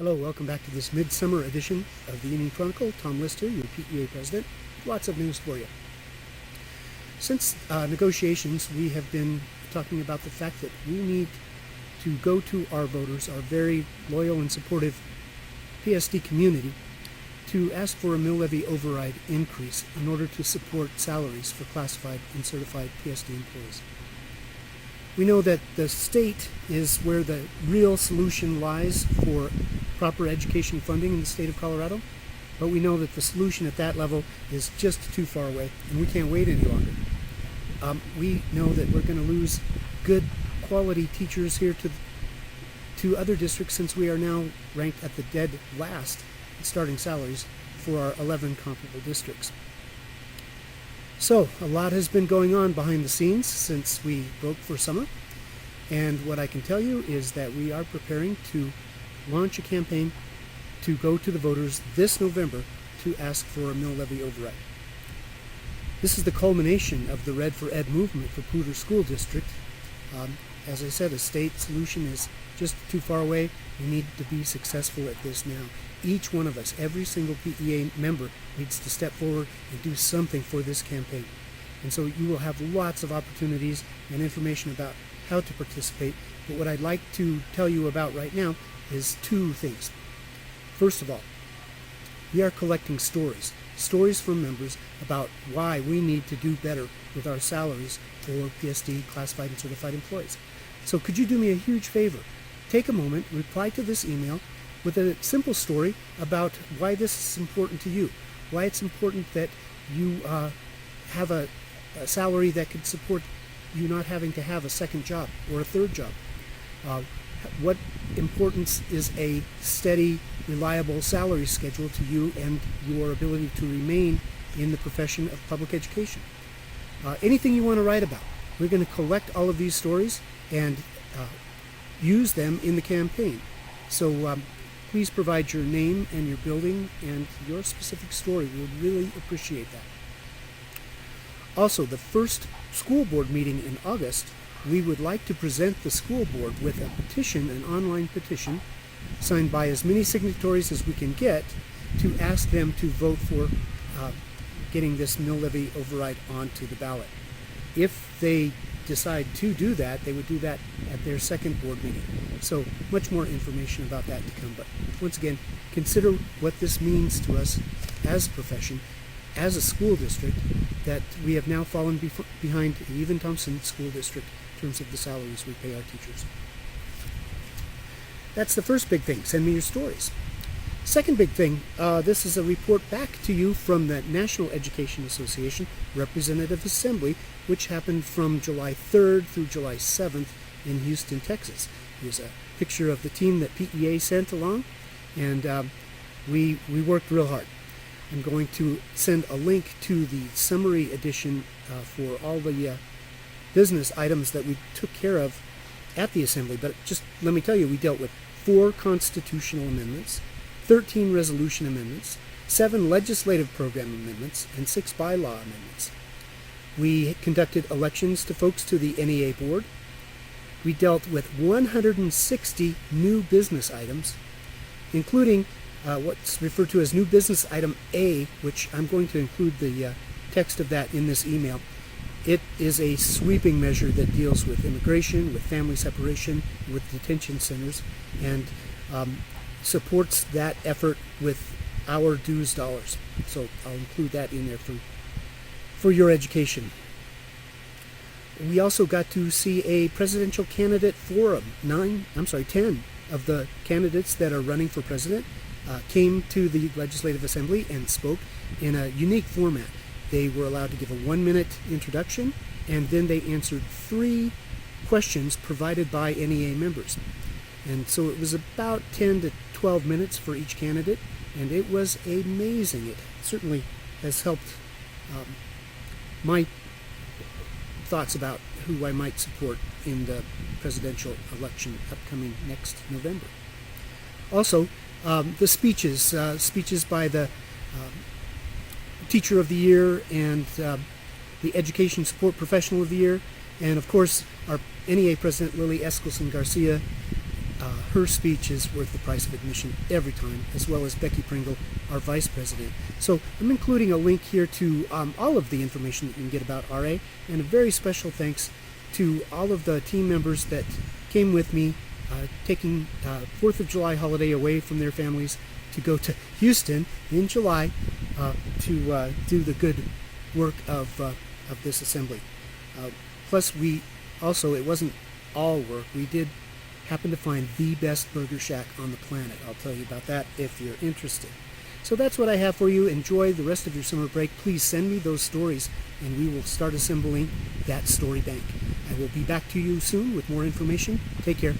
Hello, welcome back to this midsummer edition of the Evening Chronicle. Tom List here, your PEA president. Lots of news for you. Since negotiations, we have been talking about the fact that we need to go to our voters, our very loyal and supportive PSD community, to ask for a mill levy override increase in order to support salaries for classified and certified PSD employees. We know that the state is where the real solution lies for proper education funding in the state of Colorado, but we know that the solution at that level is just too far away, and we can't wait any longer. We know that we're going to lose good quality teachers here to other districts, since we are now ranked at the dead last in starting salaries for our 11 comparable districts. So a lot has been going on behind the scenes since we broke for summer, and what I can tell you is that we are preparing to launch a campaign to go to the voters this November to ask for a mill levy override. This is the culmination of the Red for Ed movement for Poudre School District. As I said, a state solution is just too far away. We need to be successful at this now. Each one of us, every single PEA member, needs to step forward and do something for this campaign. And so you will have lots of opportunities and information about how to participate. But what I'd like to tell you about right now is two things. First of all, we are collecting stories from members about why we need to do better with our salaries for PSD classified and certified employees. So could you do me a huge favor? Take a moment, reply to this email with a simple story about why this is important to you, why it's important that you have a salary that could support you not having to have a second job or a third job. What importance is a steady, reliable salary schedule to you and your ability to remain in the profession of public education? Anything you want to write about. We're going to collect all of these stories and use them in the campaign. So please provide your name and your building and your specific story. We would really appreciate that. Also, the first school board meeting in August, we would like to present the school board with a petition, an online petition, signed by as many signatories as we can get, to ask them to vote for getting this mill levy override onto the ballot. If they decide to do that, they would do that at their second board meeting. So much more information about that to come. But once again, consider what this means to us as a profession, as a school district, that we have now fallen behind the Even Thompson School District in terms of the salaries we pay our teachers. That's the first big thing. Send me your stories. Second big thing, this is a report back to you from the National Education Association Representative Assembly, which happened from July 3rd through July 7th in Houston, Texas. Here's a picture of the team that PEA sent along, and we worked real hard. I'm going to send a link to the summary edition for all the business items that we took care of at the Assembly. But just let me tell you, we dealt with 4 constitutional amendments, 13 resolution amendments, 7 legislative program amendments, and 6 bylaw amendments. We conducted elections to folks to the NEA board. We dealt with 160 new business items, including what's referred to as new business item A, which I'm going to include the text of that in this email. It is a sweeping measure that deals with immigration, with family separation, with detention centers, and supports that effort with our dues dollars. So I'll include that in there for your education. We also got to see a presidential candidate forum. 10 of the candidates that are running for president came to the Legislative Assembly and spoke in a unique format. They were allowed to give a 1-minute introduction, and then they answered 3 questions provided by NEA members. And so it was about 10 to 12 minutes for each candidate, and it was amazing. It certainly has helped my thoughts about who I might support in the presidential election upcoming next November. Also, the speeches by the Teacher of the Year and the Education Support Professional of the Year, and of course our NEA President Lily Eskelsen Garcia her speech is worth the price of admission every time, as well as Becky Pringle, our vice president. So I'm including a link here to all of the information that you can get about RA, and a very special thanks to all of the team members that came with me, taking 4th of July holiday away from their families to go to Houston in July to do the good work of this assembly. Plus, we also, it wasn't all work. We did happen to find the best burger shack on the planet. I'll tell you about that if you're interested. So that's what I have for you. Enjoy the rest of your summer break. Please send me those stories, and we will start assembling that story bank. I will be back to you soon with more information. Take care.